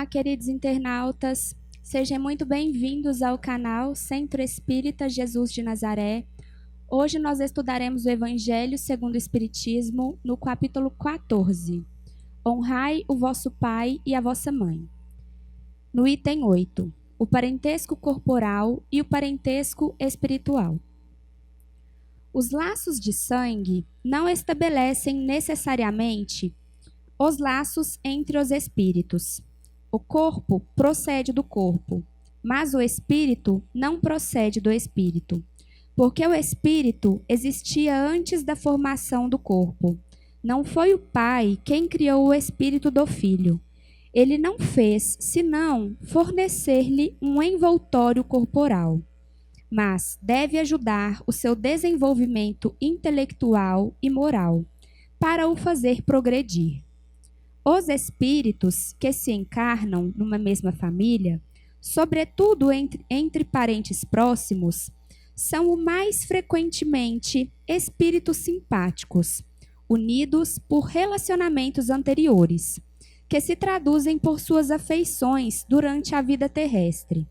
Olá, queridos internautas, sejam muito bem-vindos ao canal Centro Espírita Jesus de Nazaré. Hoje nós estudaremos o Evangelho segundo o Espiritismo, no capítulo 14. Honrai o vosso pai e a vossa mãe. No item 8, o parentesco corporal e o parentesco espiritual. Os laços de sangue não estabelecem necessariamente os laços entre os espíritos. O corpo procede do corpo, mas o espírito não procede do espírito, porque o espírito existia antes da formação do corpo. Não foi o pai quem criou o espírito do filho. Ele não fez senão fornecer-lhe um envoltório corporal, mas deve ajudar o seu desenvolvimento intelectual e moral para o fazer progredir. Os espíritos que se encarnam numa mesma família, sobretudo entre parentes próximos, são o mais frequentemente espíritos simpáticos, unidos por relacionamentos anteriores, que se traduzem por suas afeições durante a vida terrestre.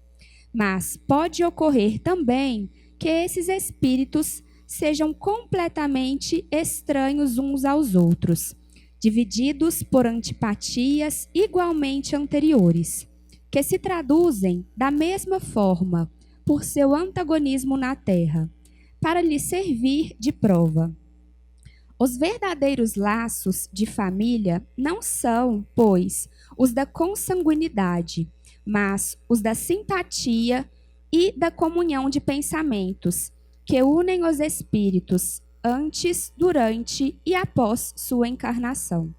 Mas pode ocorrer também que esses espíritos sejam completamente estranhos uns aos outros, divididos por antipatias igualmente anteriores, que se traduzem da mesma forma por seu antagonismo na terra, para lhe servir de prova. Os verdadeiros laços de família não são, pois, os da consanguinidade, mas os da simpatia e da comunhão de pensamentos, que unem os espíritos antes, durante e após sua encarnação.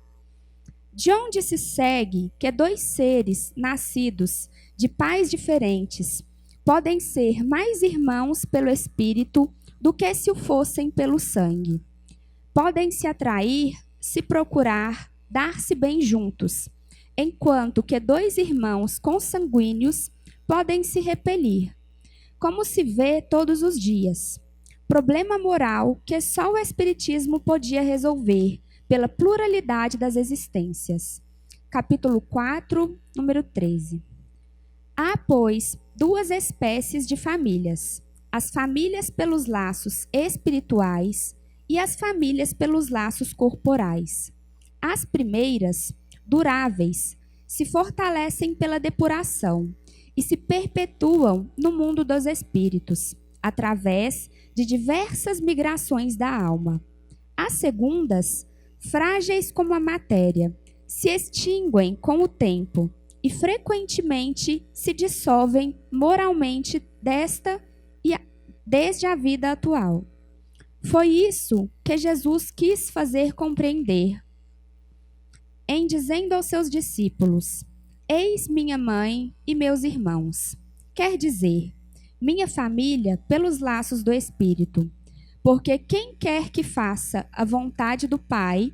De onde se segue que dois seres nascidos de pais diferentes podem ser mais irmãos pelo espírito do que se o fossem pelo sangue. Podem se atrair, se procurar, dar-se bem juntos, enquanto que dois irmãos consanguíneos podem se repelir, como se vê todos os dias. Problema moral que só o Espiritismo podia resolver pela pluralidade das existências. Capítulo 4, número 13. Há, pois, duas espécies de famílias: as famílias pelos laços espirituais e as famílias pelos laços corporais. As primeiras, duráveis, se fortalecem pela depuração e se perpetuam no mundo dos espíritos, através de diversas migrações da alma. As segundas, frágeis como a matéria, se extinguem com o tempo e frequentemente se dissolvem moralmente desde a vida atual. Foi isso que Jesus quis fazer compreender, em dizendo aos seus discípulos: eis minha mãe e meus irmãos. Quer dizer, minha família pelos laços do Espírito, porque quem quer que faça a vontade do Pai,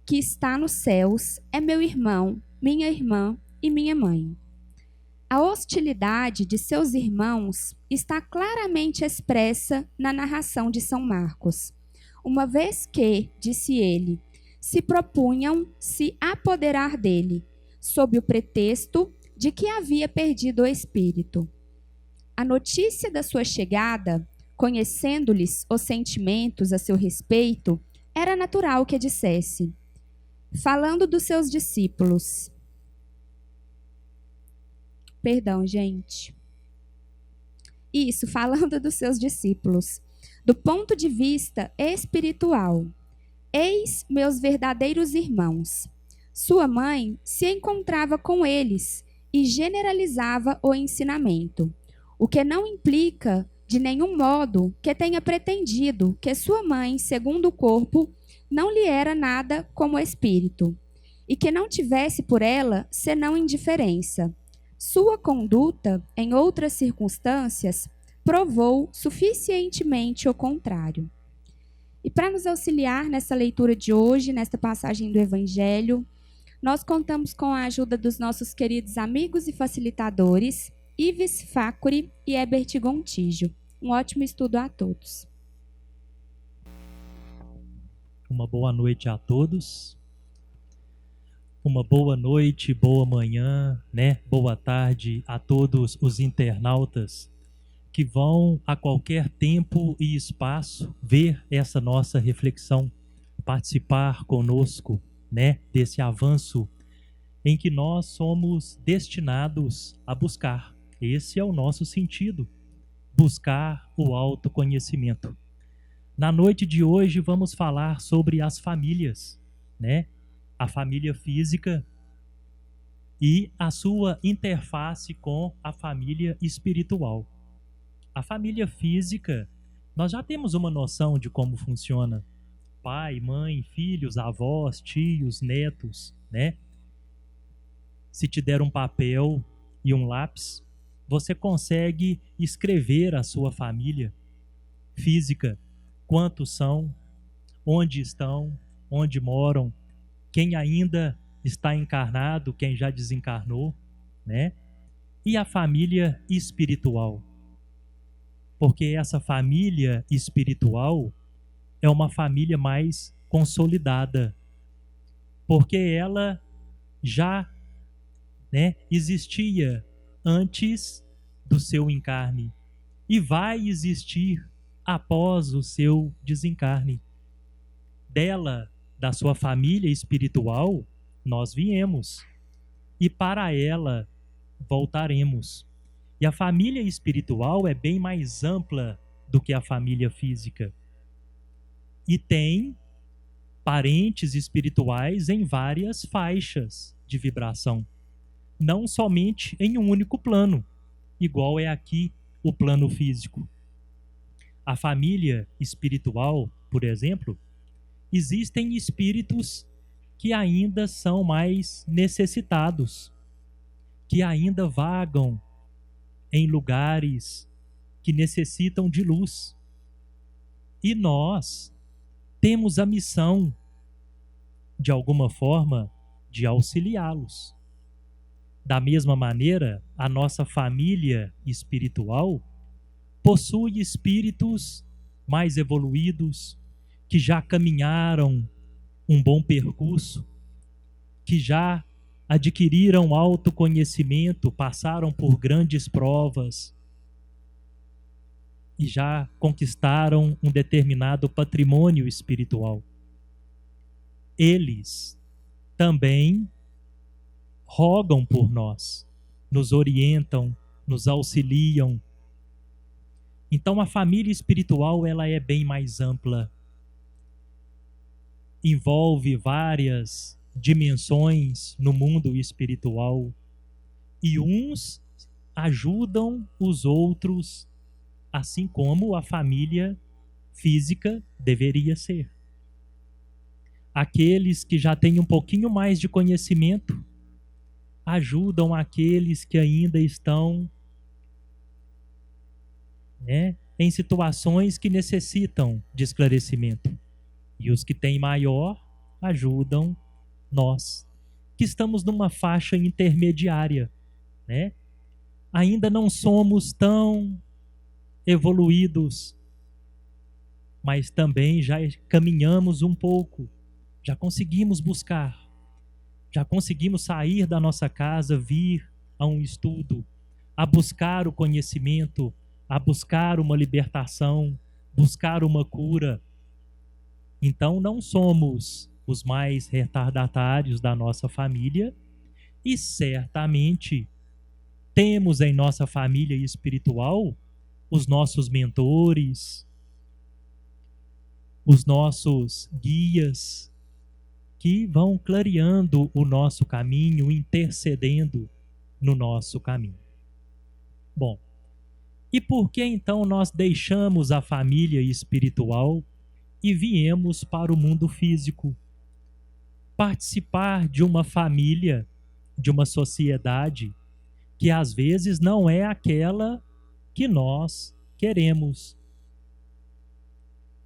que está nos céus, é meu irmão, minha irmã e minha mãe. A hostilidade de seus irmãos está claramente expressa na narração de São Marcos, uma vez que, disse ele, se propunham se apoderar dele, sob o pretexto de que havia perdido o espírito. A notícia da sua chegada, conhecendo-lhes os sentimentos a seu respeito, era natural que dissesse, falando dos seus discípulos. Perdão, gente. Isso, falando dos seus discípulos. Do ponto de vista espiritual, eis meus verdadeiros irmãos. Sua mãe se encontrava com eles e generalizava o ensinamento, o que não implica de nenhum modo que tenha pretendido que sua mãe, segundo o corpo, não lhe era nada como espírito, e que não tivesse por ela senão indiferença. Sua conduta, em outras circunstâncias, provou suficientemente o contrário. E para nos auxiliar nessa leitura de hoje, nesta passagem do Evangelho, nós contamos com a ajuda dos nossos queridos amigos e facilitadores, Ives Facuri e Herbert Gontijo. Um ótimo estudo a todos. Uma boa noite a todos. Uma boa noite, boa manhã, né? Boa tarde a todos os internautas que vão a qualquer tempo e espaço ver essa nossa reflexão, participar conosco, né, desse avanço em que nós somos destinados a buscar. Esse é o nosso sentido, buscar o autoconhecimento. Na noite de hoje vamos falar sobre as famílias, né? A família física e a sua interface com a família espiritual. A família física, nós já temos uma noção de como funciona. Pai, mãe, filhos, avós, tios, netos, né? Se te der um papel e um lápis, você consegue escrever a sua família física, quantos são, onde estão, onde moram, quem ainda está encarnado, quem já desencarnou, né? E a família espiritual. Porque essa família espiritual é uma família mais consolidada, porque ela já, né, existia antes do seu encarne e vai existir após o seu desencarne. Dela, da sua família espiritual, nós viemos e para ela voltaremos. E a família espiritual é bem mais ampla do que a família física. E tem parentes espirituais em várias faixas de vibração, não somente em um único plano, igual é aqui o plano físico. A família espiritual, por exemplo, existem espíritos que ainda são mais necessitados, que ainda vagam em lugares que necessitam de luz. E nós temos a missão, de alguma forma, de auxiliá-los. Da mesma maneira, a nossa família espiritual possui espíritos mais evoluídos, que já caminharam um bom percurso, que já adquiriram autoconhecimento, passaram por grandes provas e já conquistaram um determinado patrimônio espiritual. Eles também rogam por nós, nos orientam, nos auxiliam. Então a família espiritual ela é bem mais ampla. Envolve várias dimensões no mundo espiritual e uns ajudam os outros, assim como a família física deveria ser. Aqueles que já têm um pouquinho mais de conhecimento ajudam aqueles que ainda estão, né, em situações que necessitam de esclarecimento. E os que têm maior ajudam nós, que estamos numa faixa intermediária, né? Ainda não somos tão evoluídos, mas também já caminhamos um pouco, já conseguimos buscar, já conseguimos sair da nossa casa, vir a um estudo, a buscar o conhecimento, a buscar uma libertação, buscar uma cura. Então não somos os mais retardatários da nossa família e certamente temos em nossa família espiritual os nossos mentores, os nossos guias, que vão clareando o nosso caminho, intercedendo no nosso caminho. Bom, e por que então nós deixamos a família espiritual e viemos para o mundo físico? Participar de uma família, de uma sociedade, que às vezes não é aquela que nós queremos,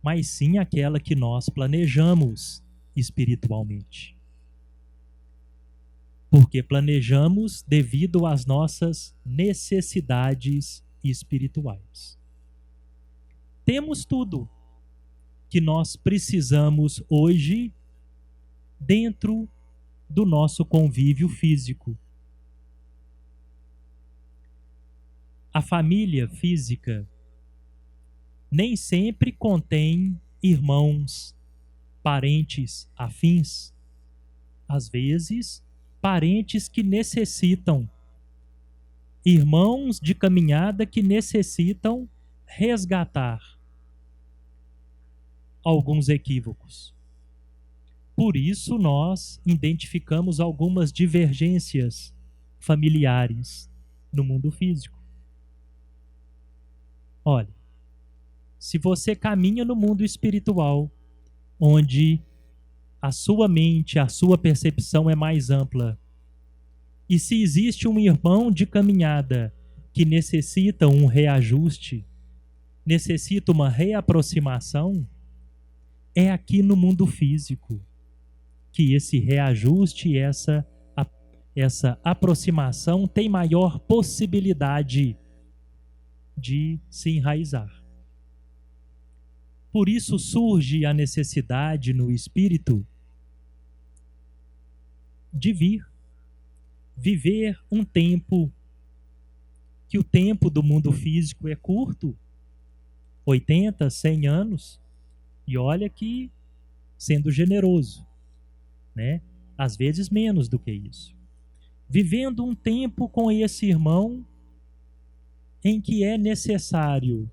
mas sim aquela que nós planejamos espiritualmente. Porque planejamos devido às nossas necessidades espirituais. Temos tudo que nós precisamos hoje dentro do nosso convívio físico. A família física nem sempre contém irmãos, parentes afins. Às vezes, parentes que necessitam, irmãos de caminhada que necessitam resgatar alguns equívocos. Por isso, nós identificamos algumas divergências familiares no mundo físico. Olha, se você caminha no mundo espiritual, onde a sua mente, a sua percepção é mais ampla, e se existe um irmão de caminhada que necessita um reajuste, necessita uma reaproximação, é aqui no mundo físico que esse reajuste, essa aproximação tem maior possibilidade de se enraizar. Por isso surge a necessidade no espírito de viver um tempo, que o tempo do mundo físico é curto, 80, 100 anos, e olha que sendo generoso, né? Às vezes menos do que isso. Vivendo um tempo com esse irmão em que é necessário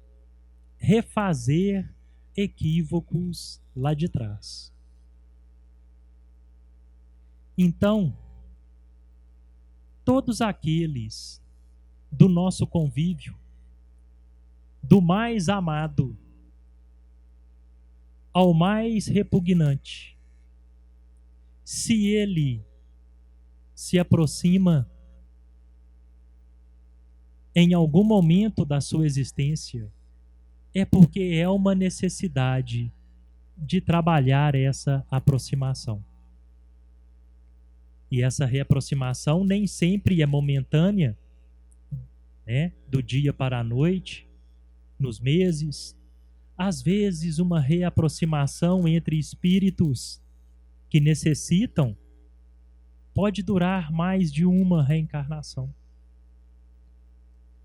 refazer equívocos lá de trás. Então, todos aqueles do nosso convívio, do mais amado ao mais repugnante, se ele se aproxima em algum momento da sua existência, é porque é uma necessidade de trabalhar essa aproximação. E essa reaproximação nem sempre é momentânea, né? Do dia para a noite, nos meses. Às vezes, uma reaproximação entre espíritos que necessitam pode durar mais de uma reencarnação.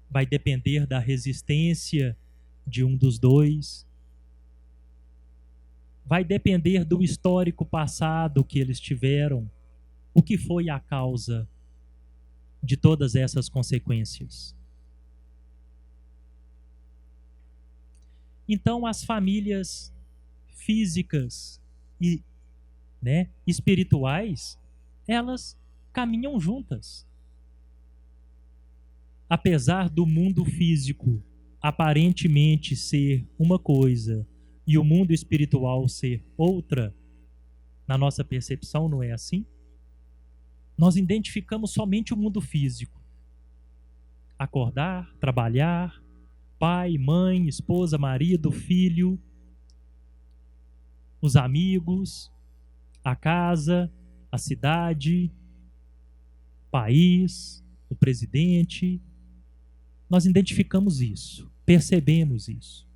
Vai depender da resistência de um dos dois. Vai depender do histórico passado que eles tiveram. O que foi a causa de todas essas consequências? Então, as famílias físicas e, espirituais, elas caminham juntas. Apesar do mundo físico aparentemente ser uma coisa e o mundo espiritual ser outra, na nossa percepção não é assim? Nós identificamos somente o mundo físico. Acordar, trabalhar, pai, mãe, esposa, marido, filho, os amigos, a casa, a cidade, país, o presidente. Nós identificamos isso, percebemos isso.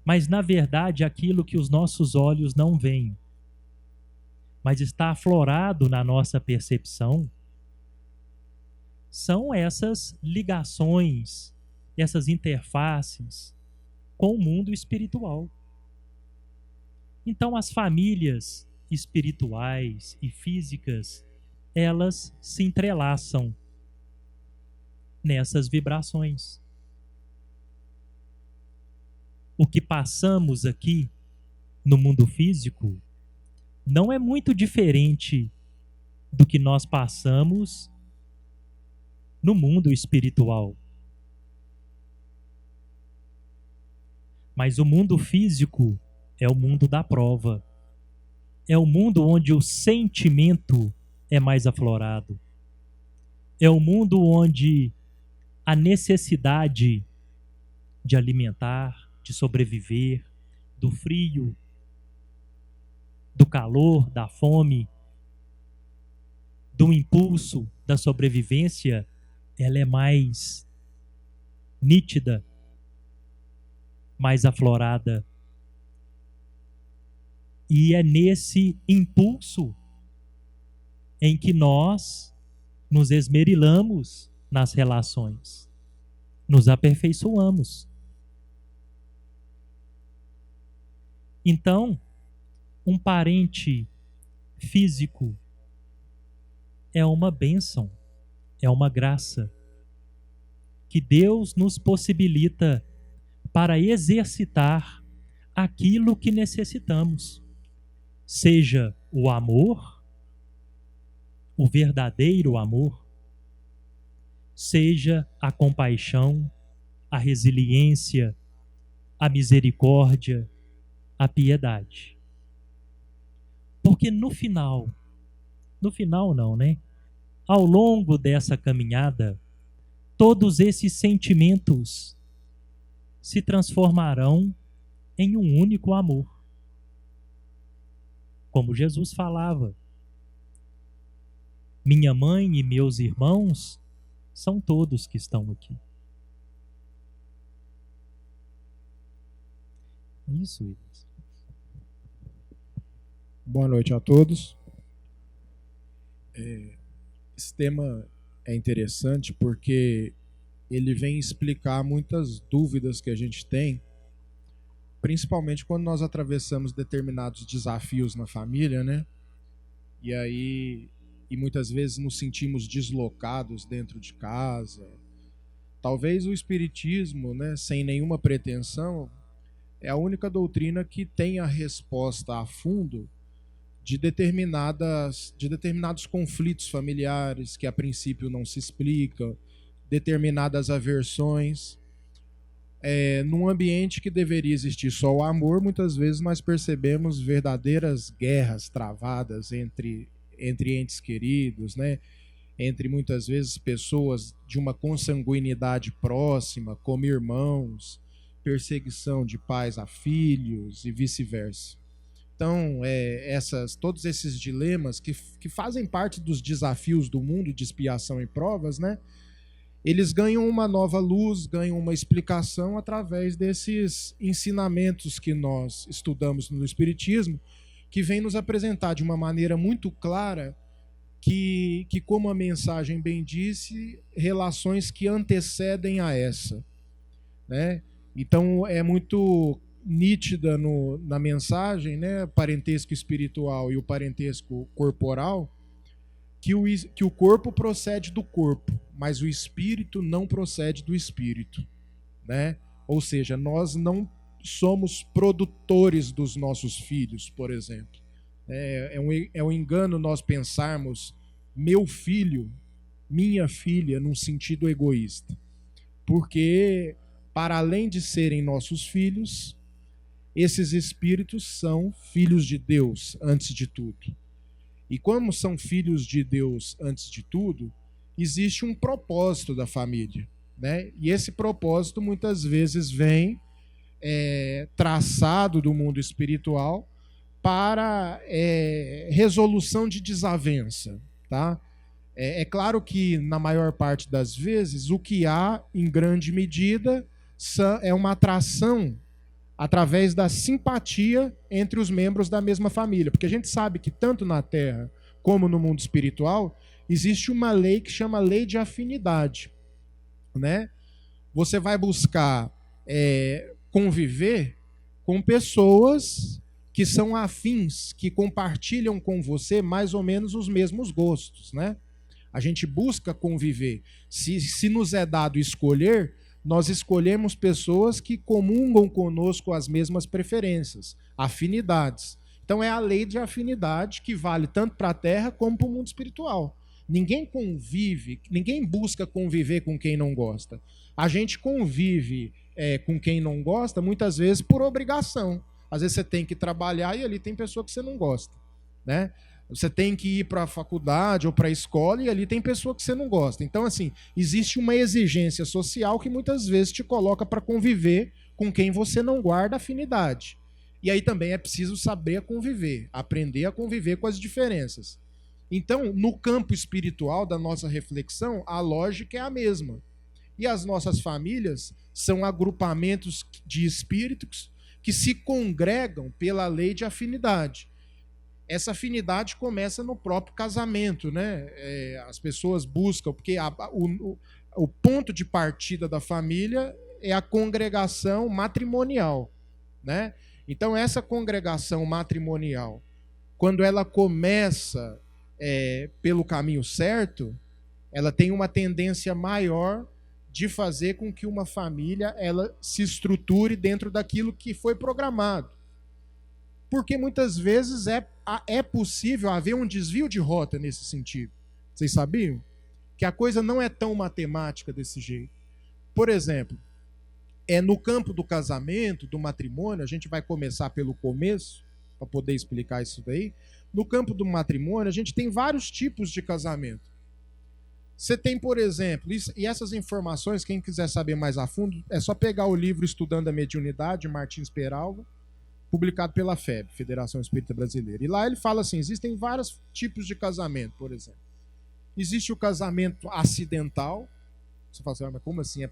Mas, na verdade, aquilo que os nossos olhos não veem, mas está aflorado na nossa percepção, são essas ligações, essas interfaces com o mundo espiritual. Então, as famílias espirituais e físicas, elas se entrelaçam nessas vibrações. O que passamos aqui no mundo físico não é muito diferente do que nós passamos no mundo espiritual. Mas o mundo físico é o mundo da prova. É o mundo onde o sentimento é mais aflorado. É o mundo onde a necessidade de alimentar, de sobreviver, do frio, do calor, da fome, do impulso da sobrevivência, ela é mais nítida, mais aflorada. E é nesse impulso em que nós nos esmerilamos nas relações, nos aperfeiçoamos. Então, um parente físico é uma bênção, é uma graça que Deus nos possibilita para exercitar aquilo que necessitamos, seja o amor, o verdadeiro amor, seja a compaixão, a resiliência, a misericórdia, a piedade. Porque no final não, né? Ao longo dessa caminhada, todos esses sentimentos se transformarão em um único amor. Como Jesus falava, minha mãe e meus irmãos são todos que estão aqui. Isso, Ives. Boa noite a todos. Esse tema é interessante porque ele vem explicar muitas dúvidas que a gente tem, principalmente quando nós atravessamos determinados desafios na família, né? E muitas vezes nos sentimos deslocados dentro de casa. Talvez o espiritismo, né, sem nenhuma pretensão, é a única doutrina que tem a resposta a fundo de determinados conflitos familiares que a princípio não se explicam, determinadas aversões. Num ambiente que deveria existir só o amor, muitas vezes nós percebemos verdadeiras guerras travadas entre entes queridos, né? Entre muitas vezes pessoas de uma consanguinidade próxima, como irmãos, perseguição de pais a filhos e vice-versa. Então, todos esses dilemas que fazem parte dos desafios do mundo de expiação e provas, né? Eles ganham uma nova luz, ganham uma explicação através desses ensinamentos que nós estudamos no Espiritismo, que vem nos apresentar de uma maneira muito clara que como a mensagem bem disse, relações que antecedem a essa, né? Então, é muito nítida na mensagem, né, parentesco espiritual e o parentesco corporal, que o corpo procede do corpo, mas o espírito não procede do espírito, né? Ou seja, nós não somos produtores dos nossos filhos, por exemplo. É um engano nós pensarmos meu filho, minha filha, num sentido egoísta. Porque, para além de serem nossos filhos, esses espíritos são filhos de Deus, antes de tudo. E como são filhos de Deus antes de tudo, existe um propósito da família, né? E esse propósito muitas vezes vem traçado do mundo espiritual para resolução de desavença, tá? É claro que na maior parte das vezes o que há em grande medida é uma atração através da simpatia entre os membros da mesma família. Porque a gente sabe que tanto na Terra como no mundo espiritual existe uma lei que chama lei de afinidade, né? Você vai buscar conviver com pessoas que são afins, que compartilham com você mais ou menos os mesmos gostos, né? A gente busca conviver. Se nos é dado escolher, nós escolhemos pessoas que comungam conosco as mesmas preferências, afinidades. Então é a lei de afinidade que vale tanto para a Terra como para o mundo espiritual. Ninguém convive, ninguém busca conviver com quem não gosta. A gente convive com quem não gosta muitas vezes por obrigação. Às vezes você tem que trabalhar e ali tem pessoa que você não gosta, né? Você tem que ir para a faculdade ou para a escola e ali tem pessoa que você não gosta. Então, assim, existe uma exigência social que muitas vezes te coloca para conviver com quem você não guarda afinidade. E aí também é preciso saber conviver, aprender a conviver com as diferenças. Então, no campo espiritual da nossa reflexão, a lógica é a mesma. E as nossas famílias são agrupamentos de espíritos que se congregam pela lei de afinidade. essa afinidade começa no próprio casamento, né? As pessoas buscam, porque o ponto de partida da família é a congregação matrimonial, né? Então, essa congregação matrimonial, quando ela começa pelo caminho certo, ela tem uma tendência maior de fazer com que uma família ela se estruture dentro daquilo que foi programado. Porque muitas vezes é possível haver um desvio de rota nesse sentido. Vocês sabiam? Que a coisa não é tão matemática desse jeito. Por exemplo, no campo do casamento, do matrimônio, a gente vai começar pelo começo, para poder explicar isso daí. No campo do matrimônio, a gente tem vários tipos de casamento. Você tem, por exemplo, e essas informações, quem quiser saber mais a fundo, é só pegar o livro Estudando a Mediunidade, de Martins Peralva, publicado pela FEB, Federação Espírita Brasileira. E lá ele fala assim, existem vários tipos de casamento, por exemplo. Existe o casamento acidental. Você fala assim, mas como assim?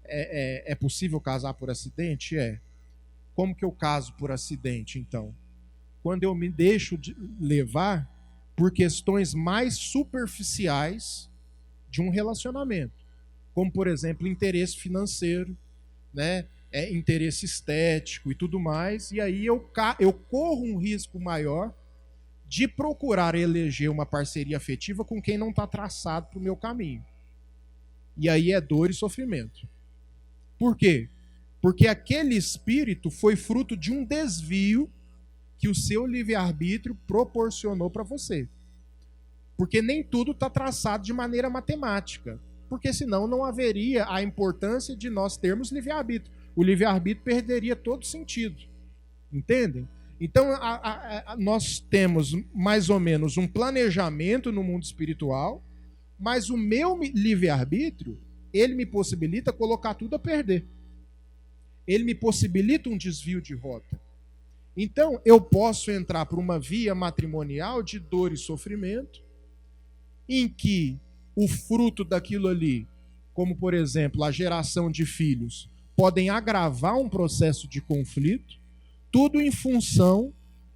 É possível casar por acidente? Como que eu caso por acidente, então? Quando eu me deixo levar por questões mais superficiais de um relacionamento, como, por exemplo, interesse financeiro, né? Interesse estético e tudo mais, e aí eu corro um risco maior de procurar eleger uma parceria afetiva com quem não está traçado para o meu caminho. E aí é dor e sofrimento. Por quê? Porque aquele espírito foi fruto de um desvio que o seu livre-arbítrio proporcionou para você. Porque nem tudo está traçado de maneira matemática. Porque senão não haveria a importância de nós termos livre-arbítrio. O livre-arbítrio perderia todo sentido. Entendem? Então, nós temos mais ou menos um planejamento no mundo espiritual, mas o meu livre-arbítrio, ele me possibilita colocar tudo a perder. Ele me possibilita um desvio de rota. Então, eu posso entrar por uma via matrimonial de dor e sofrimento, em que o fruto daquilo ali, como, por exemplo, a geração de filhos, podem agravar um processo de conflito, tudo em função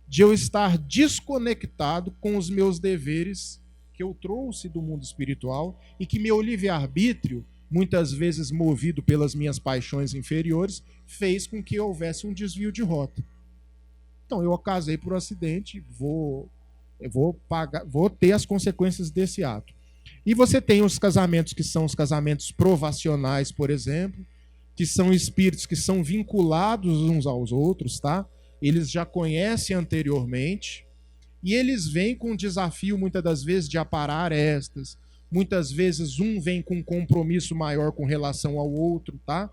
de eu estar desconectado com os meus deveres que eu trouxe do mundo espiritual e que meu livre-arbítrio, muitas vezes movido pelas minhas paixões inferiores, fez com que houvesse um desvio de rota. Então, eu casei por acidente, vou ter as consequências desse ato. E você tem os casamentos que são os casamentos provacionais, por exemplo, que são espíritos que são vinculados uns aos outros, tá? Eles já conhecem anteriormente e eles vêm com o desafio, muitas das vezes, de aparar arestas. Muitas vezes um vem com um compromisso maior com relação ao outro, tá?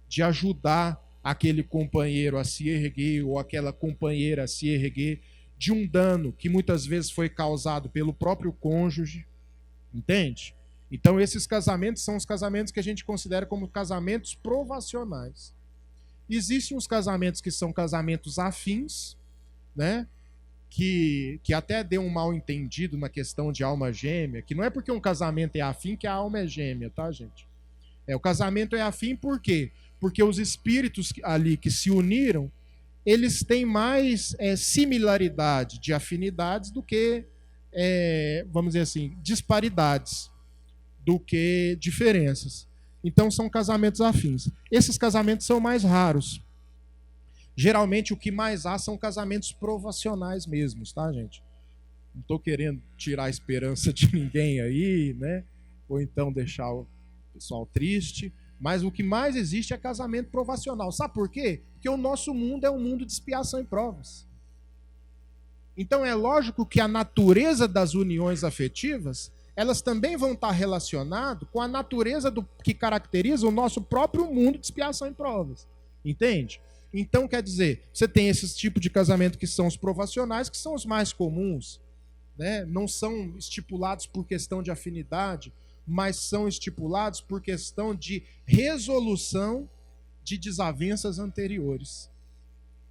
De ajudar aquele companheiro a se erguer ou aquela companheira a se erguer de um dano que muitas vezes foi causado pelo próprio cônjuge, entende? Então esses casamentos são os casamentos que a gente considera como casamentos provacionais. Existem os casamentos que são casamentos afins, né? Que até deu um mal entendido na questão de alma gêmea, que não é porque um casamento é afim que a alma é gêmea, tá, gente? O casamento é afim por quê? Porque os espíritos ali que se uniram, eles têm mais similaridade de afinidades do que, vamos dizer assim, disparidades, do que diferenças. Então são casamentos afins. Esses casamentos são mais raros. Geralmente o que mais há são casamentos provacionais mesmos, tá, gente? Não estou querendo tirar a esperança de ninguém aí, né? Ou então deixar o pessoal triste. Mas o que mais existe é casamento provacional. Sabe por quê? Porque o nosso mundo é um mundo de expiação e provas. Então é lógico que a natureza das uniões afetivas, elas também vão estar relacionadas com a natureza que caracteriza o nosso próprio mundo de expiação e provas. Entende? Então, quer dizer, você tem esses tipos de casamento que são os provacionais, que são os mais comuns, né? Não são estipulados por questão de afinidade, mas são estipulados por questão de resolução de desavenças anteriores.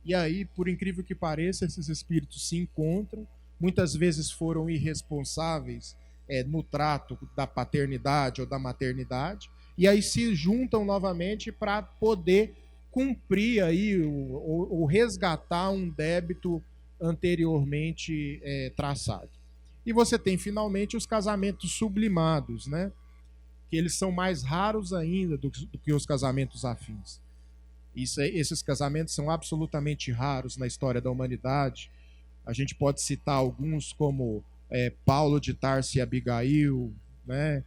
E aí, por incrível que pareça, esses espíritos se encontram, muitas vezes foram irresponsáveis no trato da paternidade ou da maternidade, e aí se juntam novamente para poder cumprir aí ou resgatar um débito anteriormente traçado. E você tem, finalmente, os casamentos sublimados, né? Que eles são mais raros ainda do que os casamentos afins. Esses casamentos são absolutamente raros na história da humanidade. A gente pode citar alguns como Paulo de Tarso e Abigail, né?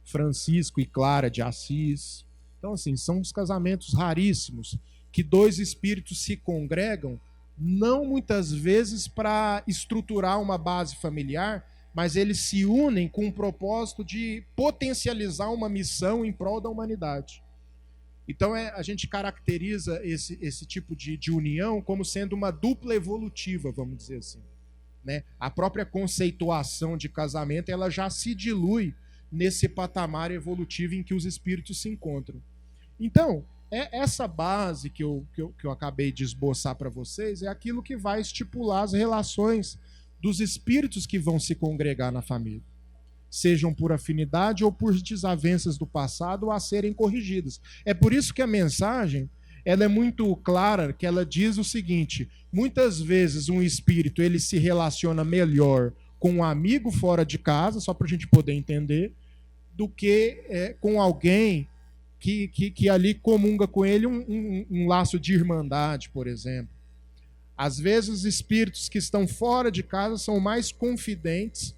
Francisco e Clara de Assis. Então, assim, são os casamentos raríssimos que dois espíritos se congregam, não muitas vezes para estruturar uma base familiar, mas eles se unem com o propósito de potencializar uma missão em prol da humanidade. Então a gente caracteriza esse tipo de união como sendo uma dupla evolutiva, vamos dizer assim, né? A própria conceituação de casamento ela já se dilui nesse patamar evolutivo em que os espíritos se encontram. Então, essa base que eu acabei de esboçar para vocês é aquilo que vai estipular as relações dos espíritos que vão se congregar na família, sejam por afinidade ou por desavenças do passado a serem corrigidas. É por isso que a mensagem ela é muito clara, que ela diz o seguinte: muitas vezes um espírito ele se relaciona melhor com um amigo fora de casa, só para a gente poder entender, do que com alguém que ali comunga com ele um laço de irmandade, por exemplo. Às vezes os espíritos que estão fora de casa são mais confidentes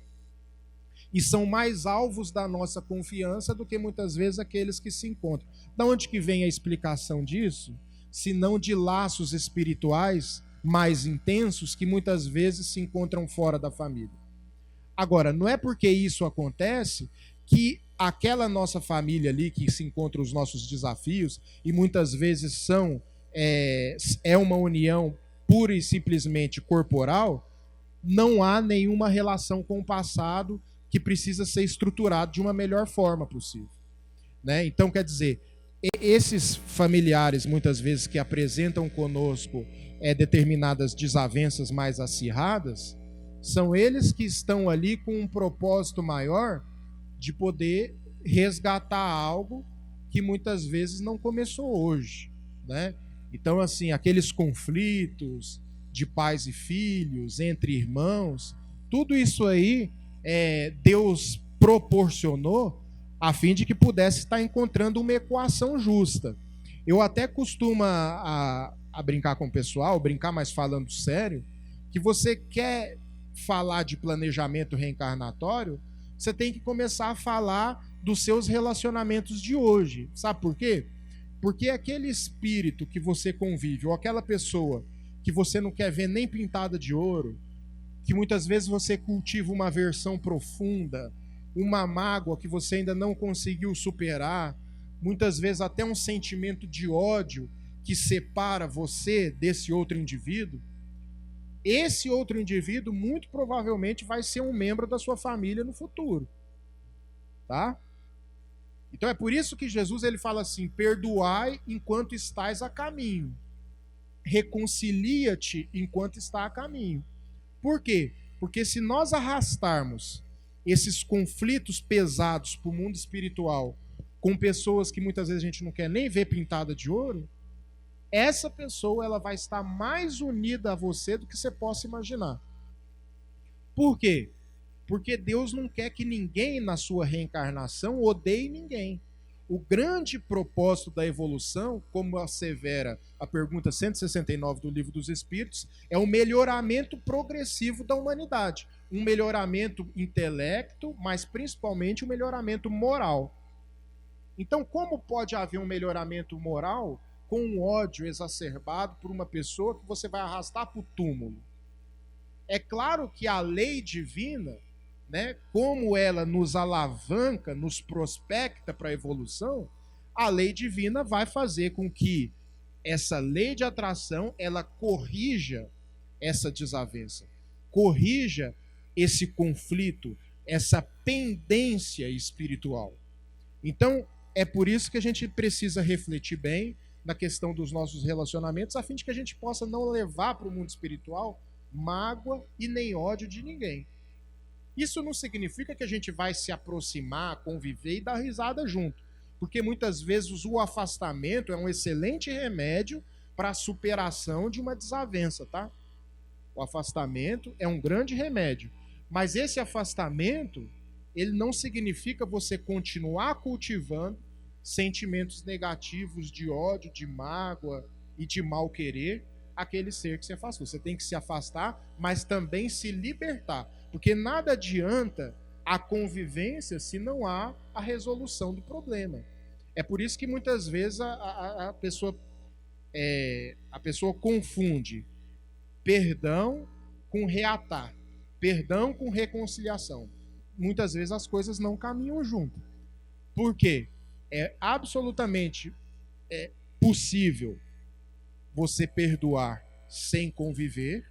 e são mais alvos da nossa confiança do que muitas vezes aqueles que se encontram. Da onde que vem a explicação disso? Se não de laços espirituais mais intensos que muitas vezes se encontram fora da família. Agora, não é porque isso acontece que aquela nossa família ali que se encontra os nossos desafios e muitas vezes é uma união pura e simplesmente corporal, não há nenhuma relação com o passado que precisa ser estruturado de uma melhor forma possível, né? Então, quer dizer, esses familiares, muitas vezes, que apresentam conosco determinadas desavenças mais acirradas, são eles que estão ali com um propósito maior de poder resgatar algo que muitas vezes não começou hoje, né? Então, assim, aqueles conflitos de pais e filhos, entre irmãos, tudo isso aí Deus proporcionou a fim de que pudesse estar encontrando uma equação justa. Eu até costumo a brincar com o pessoal, brincar mais falando sério, que você quer falar de planejamento reencarnatório, você tem que começar a falar dos seus relacionamentos de hoje. Sabe por quê? Porque aquele espírito que você convive, ou aquela pessoa que você não quer ver nem pintada de ouro, que muitas vezes você cultiva uma aversão profunda, uma mágoa que você ainda não conseguiu superar, muitas vezes até um sentimento de ódio que separa você desse outro indivíduo, esse outro indivíduo muito provavelmente vai ser um membro da sua família no futuro, tá? Então é por isso que Jesus ele fala assim: perdoai enquanto estais a caminho, reconcilia-te enquanto está a caminho. Por quê? Porque se nós arrastarmos esses conflitos pesados para o mundo espiritual com pessoas que muitas vezes a gente não quer nem ver pintada de ouro, essa pessoa ela vai estar mais unida a você do que você possa imaginar. Por quê? Porque Deus não quer que ninguém na sua reencarnação odeie ninguém. O grande propósito da evolução, como assevera a pergunta 169 do Livro dos Espíritos, é o melhoramento progressivo da humanidade. Um melhoramento intelecto, mas principalmente um melhoramento moral. Então, como pode haver um melhoramento moral com um ódio exacerbado por uma pessoa que você vai arrastar para o túmulo? É claro que a lei divina, né, como ela nos alavanca, nos prospecta para a evolução, a lei divina vai fazer com que essa lei de atração ela corrija essa desavença, corrija esse conflito, essa pendência espiritual. Então, é por isso que a gente precisa refletir bem na questão dos nossos relacionamentos, a fim de que a gente possa não levar para o mundo espiritual mágoa e nem ódio de ninguém. Isso não significa que a gente vai se aproximar, conviver e dar risada junto, porque muitas vezes o afastamento é um excelente remédio para a superação de uma desavença, tá? O afastamento é um grande remédio. Mas esse afastamento, ele não significa você continuar cultivando sentimentos negativos de ódio, de mágoa e de mal querer aquele ser que se afastou. Você tem que se afastar, mas também se libertar. Porque nada adianta a convivência se não há a resolução do problema. É por isso que muitas vezes a pessoa confunde perdão com reatar, perdão com reconciliação. Muitas vezes as coisas não caminham junto. Por quê? É absolutamente possível você perdoar sem conviver,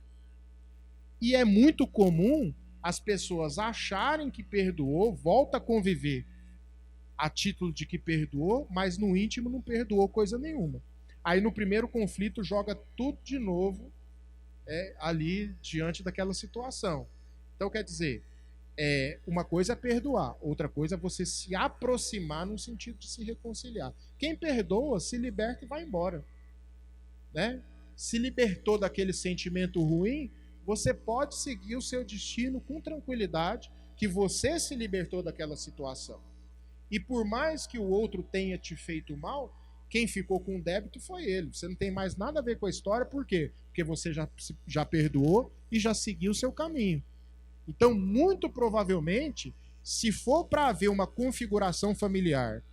e é muito comum as pessoas acharem que perdoou, volta a conviver a título de que perdoou, mas no íntimo não perdoou coisa nenhuma. Aí no primeiro conflito joga tudo de novo ali diante daquela situação. Então quer dizer, uma coisa é perdoar, outra coisa é você se aproximar no sentido de se reconciliar. Quem perdoa se liberta e vai embora, né? Se libertou daquele sentimento ruim, você pode seguir o seu destino com tranquilidade, que você se libertou daquela situação. E por mais que o outro tenha te feito mal, quem ficou com o débito foi ele. Você não tem mais nada a ver com a história, por quê? Porque você já perdoou e já seguiu o seu caminho. Então, muito provavelmente, se for para haver uma configuração familiar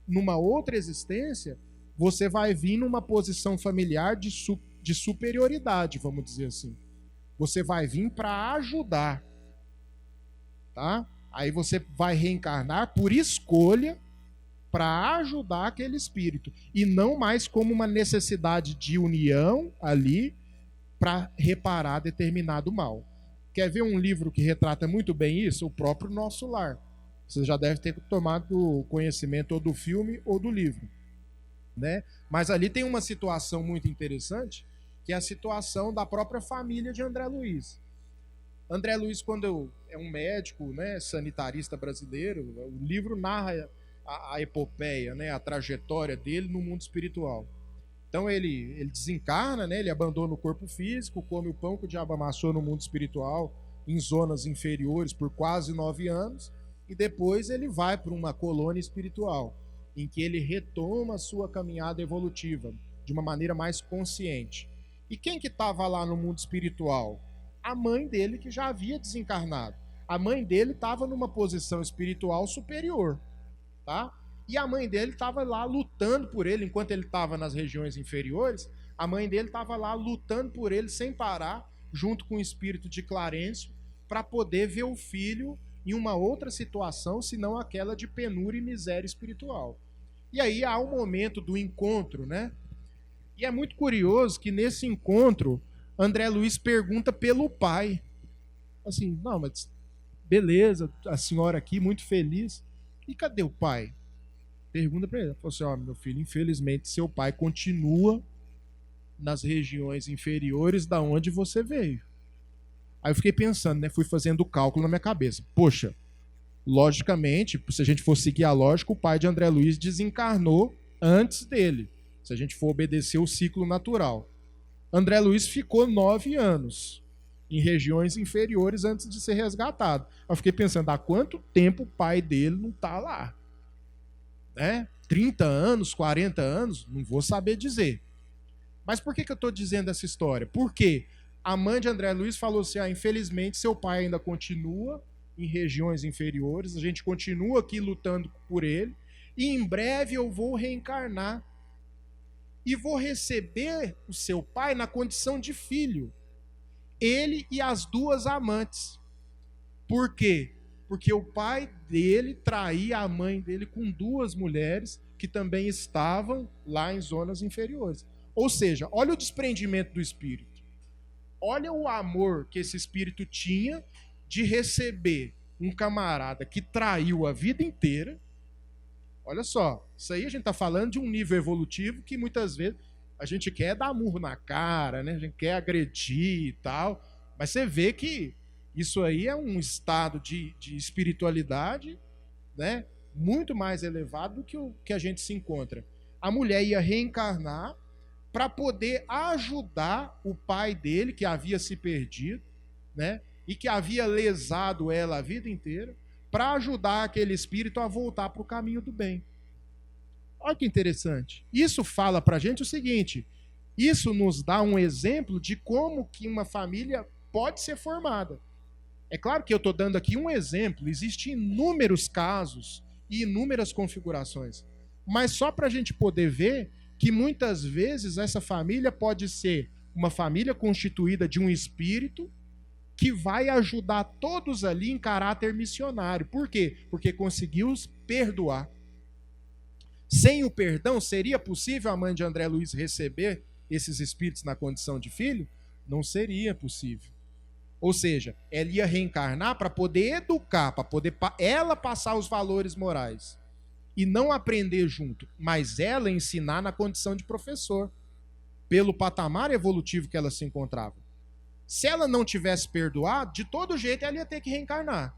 numa outra existência, você vai vir numa posição familiar de superioridade, vamos dizer assim. Você vai vir para ajudar, tá? Aí você vai reencarnar por escolha para ajudar aquele espírito e não mais como uma necessidade de união ali para reparar determinado mal. Quer ver um livro que retrata muito bem isso? O próprio Nosso Lar. Você já deve ter tomado conhecimento ou do filme ou do livro, né? Mas ali tem uma situação muito interessante, que é a situação da própria família de André Luiz. André Luiz, quando é um médico, né, sanitarista brasileiro, o livro narra a epopeia, né, a trajetória dele no mundo espiritual. Então ele desencarna, né, ele abandona o corpo físico, come o pão que o diabo amassou no mundo espiritual, em zonas inferiores por quase 9 anos, e depois ele vai para uma colônia espiritual, em que ele retoma a sua caminhada evolutiva de uma maneira mais consciente. E quem que estava lá no mundo espiritual? A mãe dele, que já havia desencarnado. A mãe dele estava numa posição espiritual superior, tá? E a mãe dele estava lá lutando por ele, enquanto ele estava nas regiões inferiores, a mãe dele estava lá lutando por ele sem parar, junto com o espírito de Clarencio, para poder ver o filho em uma outra situação, senão aquela de penúria e miséria espiritual. E aí há um momento do encontro, né? E é muito curioso que nesse encontro, André Luiz pergunta pelo pai. Assim, não, mas beleza, a senhora aqui muito feliz. E cadê o pai? Pergunta para ele. Ele falou assim, meu filho, infelizmente seu pai continua nas regiões inferiores da onde você veio. Aí eu fiquei pensando, né? Fui fazendo o cálculo na minha cabeça. Poxa, logicamente, se a gente for seguir a lógica, o pai de André Luiz desencarnou antes dele, se a gente for obedecer o ciclo natural. André Luiz ficou 9 anos em regiões inferiores antes de ser resgatado. Eu fiquei pensando, há quanto tempo o pai dele não está lá? Né? 30 anos, 40 anos? Não vou saber dizer. Mas por que eu estou dizendo essa história? Porque a mãe de André Luiz falou assim, infelizmente seu pai ainda continua em regiões inferiores, a gente continua aqui lutando por ele, e em breve eu vou reencarnar e vou receber o seu pai na condição de filho, ele e as 2 amantes. Por quê? Porque o pai dele traía a mãe dele com 2 mulheres que também estavam lá em zonas inferiores. Ou seja, olha o desprendimento do espírito. Olha o amor que esse espírito tinha de receber um camarada que traiu a vida inteira. Olha só, isso aí a gente está falando de um nível evolutivo que muitas vezes a gente quer dar murro na cara, né? A gente quer agredir e tal, mas você vê que isso aí é um estado de espiritualidade, né? Muito mais elevado do que o que a gente se encontra. A mulher ia reencarnar para poder ajudar o pai dele, que havia se perdido, né? E que havia lesado ela a vida inteira, para ajudar aquele espírito a voltar para o caminho do bem. Olha que interessante. Isso fala para a gente o seguinte: isso nos dá um exemplo de como que uma família pode ser formada. É claro que eu estou dando aqui um exemplo, existem inúmeros casos e inúmeras configurações, mas só para a gente poder ver que muitas vezes essa família pode ser uma família constituída de um espírito que vai ajudar todos ali em caráter missionário. Por quê? Porque conseguiu perdoar. Sem o perdão, seria possível a mãe de André Luiz receber esses espíritos na condição de filho? Não seria possível. Ou seja, ela ia reencarnar para poder educar, para poder ela passar os valores morais. E não aprender junto, mas ela ensinar na condição de professor, pelo patamar evolutivo que ela se encontrava. Se ela não tivesse perdoado, de todo jeito ela ia ter que reencarnar.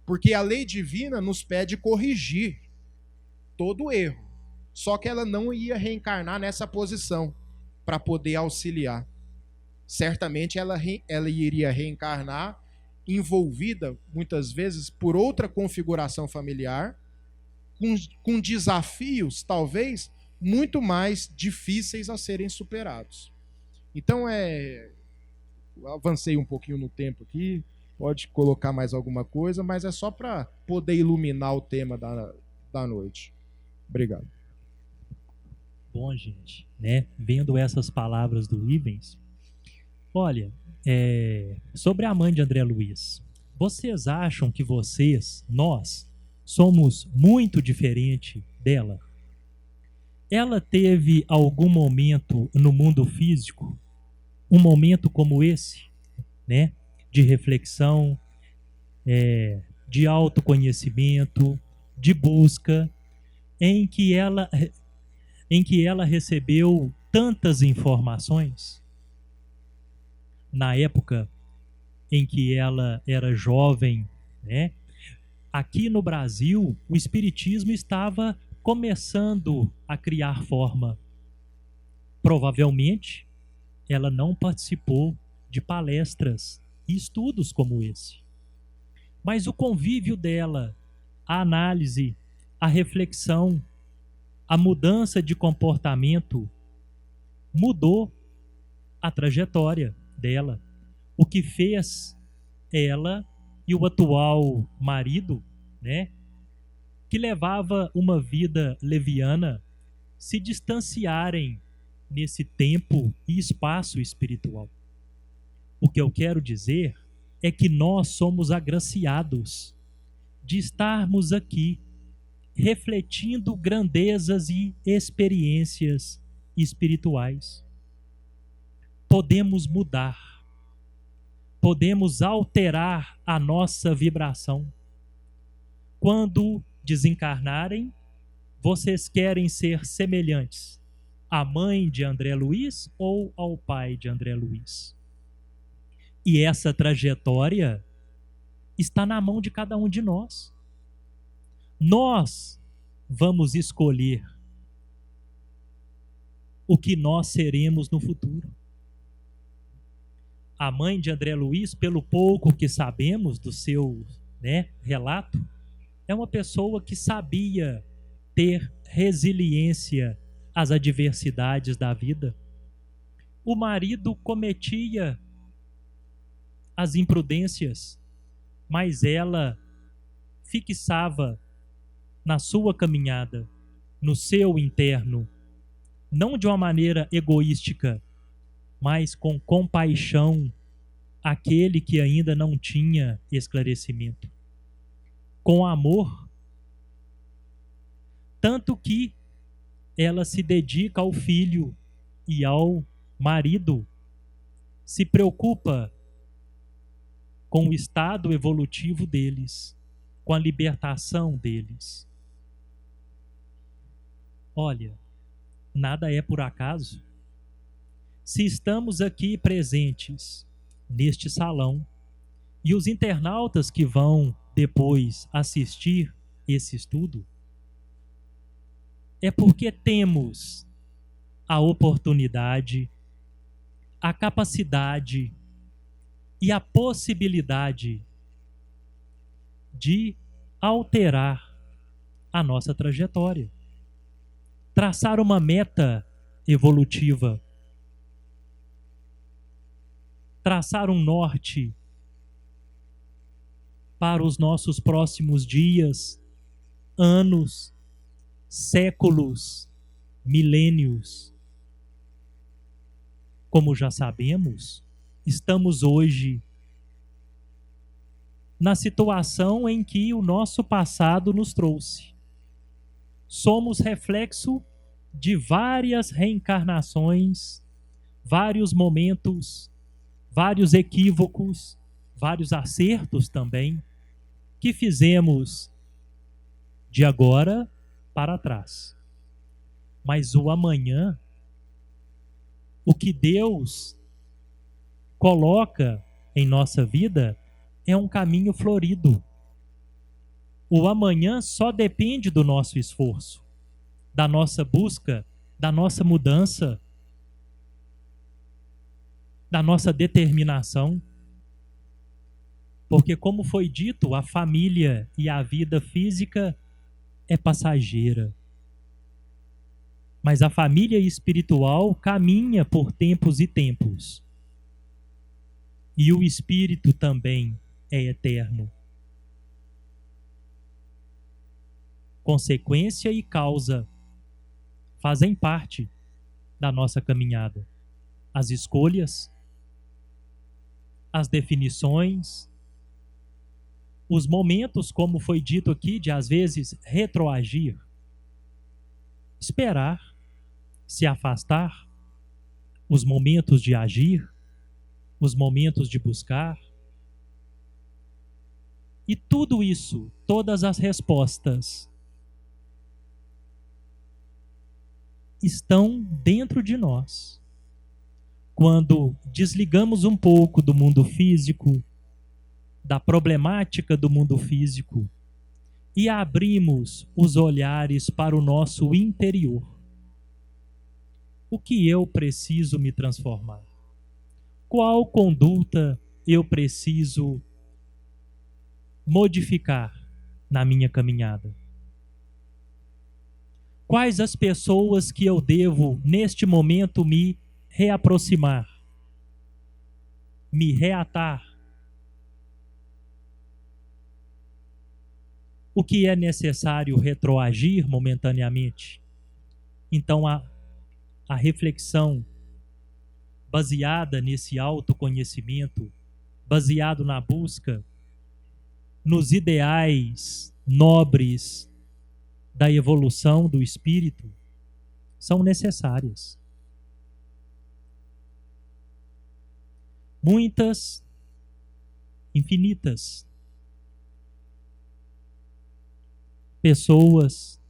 Porque a lei divina nos pede corrigir todo erro. Só que ela não ia reencarnar nessa posição para poder auxiliar. Certamente ela iria reencarnar envolvida, muitas vezes, por outra configuração familiar, com desafios, talvez, muito mais difíceis a serem superados. Então, avancei um pouquinho no tempo aqui, pode colocar mais alguma coisa, mas é só para poder iluminar o tema da noite. Obrigado. Bom, gente, né? Vendo essas palavras do Ivens, olha, sobre a mãe de André Luiz, vocês acham que nós, somos muito diferente dela? Ela teve algum momento no mundo físico, um momento como esse, né? De reflexão, de autoconhecimento, de busca, em que ela recebeu tantas informações? Na época em que ela era jovem, né? Aqui no Brasil, o espiritismo estava começando a criar forma. Provavelmente, ela não participou de palestras e estudos como esse. Mas o convívio dela, a análise, a reflexão, a mudança de comportamento mudou a trajetória dela. O que fez ela e o atual marido, né, que levava uma vida leviana, se distanciarem nesse tempo e espaço espiritual. O que eu quero dizer é que nós somos agraciados de estarmos aqui refletindo grandezas e experiências espirituais. Podemos mudar, podemos alterar a nossa vibração. Quando desencarnarem, vocês querem ser semelhantes à mãe de André Luiz ou ao pai de André Luiz? E essa trajetória está na mão de cada um de nós. Nós vamos escolher o que nós seremos no futuro. A mãe de André Luiz, pelo pouco que sabemos do seu, relato, é uma pessoa que sabia ter resiliência às adversidades da vida. O marido cometia as imprudências, mas ela fixava na sua caminhada, no seu interno, não de uma maneira egoística, mas com compaixão, aquele que ainda não tinha esclarecimento. Com amor, tanto que ela se dedica ao filho e ao marido, se preocupa com o estado evolutivo deles, com a libertação deles. Olha, nada é por acaso. Se estamos aqui presentes neste salão e os internautas que vão depois assistir esse estudo, é porque temos a oportunidade, a capacidade e a possibilidade de alterar a nossa trajetória, traçar uma meta evolutiva, traçar um norte para os nossos próximos dias, anos, séculos, milênios. Como já sabemos, estamos hoje na situação em que o nosso passado nos trouxe. Somos reflexo de várias reencarnações, vários momentos, vários equívocos, vários acertos também, que fizemos de agora para trás. Mas o amanhã, o que Deus coloca em nossa vida é um caminho florido. O amanhã só depende do nosso esforço, da nossa busca, da nossa mudança, da nossa determinação. Porque, como foi dito, a família e a vida física é passageira. Mas a família espiritual caminha por tempos e tempos. E o espírito também é eterno. Consequência e causa fazem parte da nossa caminhada. As escolhas, as definições, os momentos, como foi dito aqui, de às vezes retroagir, esperar, se afastar, os momentos de agir, os momentos de buscar. E tudo isso, todas as respostas, estão dentro de nós. Quando desligamos um pouco do mundo físico, da problemática do mundo físico, e abrimos os olhares para o nosso interior. O que eu preciso me transformar? Qual conduta eu preciso modificar na minha caminhada? Quais as pessoas que eu devo, neste momento, me reaproximar, me reatar? O que é necessário retroagir momentaneamente? Então, a reflexão baseada nesse autoconhecimento, baseado na busca, nos ideais nobres da evolução do espírito, são necessárias. Muitas, infinitas, pessoas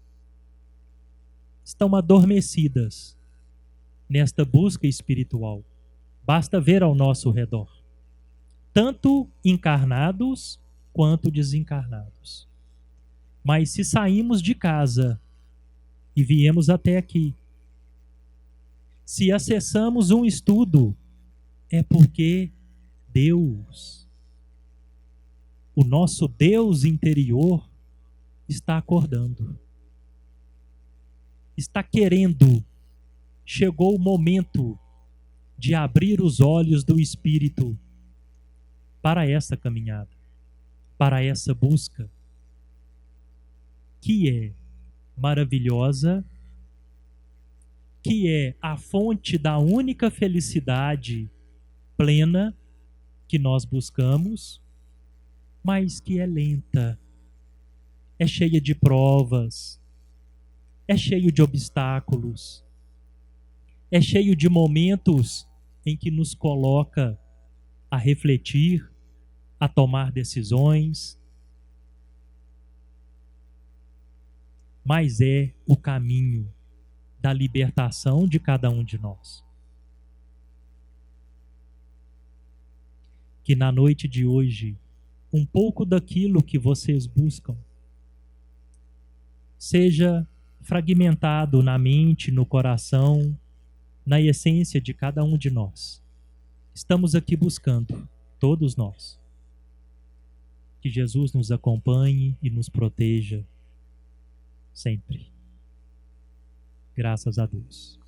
estão adormecidas nesta busca espiritual. Basta ver ao nosso redor, tanto encarnados quanto desencarnados. Mas se saímos de casa e viemos até aqui, se acessamos um estudo, é porque Deus, o nosso Deus interior, está acordando. Está querendo. Chegou o momento de abrir os olhos do espírito para essa caminhada, para essa busca, que é maravilhosa, que é a fonte da única felicidade plena que nós buscamos, mas que é lenta, é cheia de provas, é cheio de obstáculos, é cheio de momentos em que nos coloca a refletir, a tomar decisões, mas é o caminho da libertação de cada um de nós. Que na noite de hoje, um pouco daquilo que vocês buscam seja fragmentado na mente, no coração, na essência de cada um de nós. Estamos aqui buscando, todos nós, que Jesus nos acompanhe e nos proteja sempre. Graças a Deus.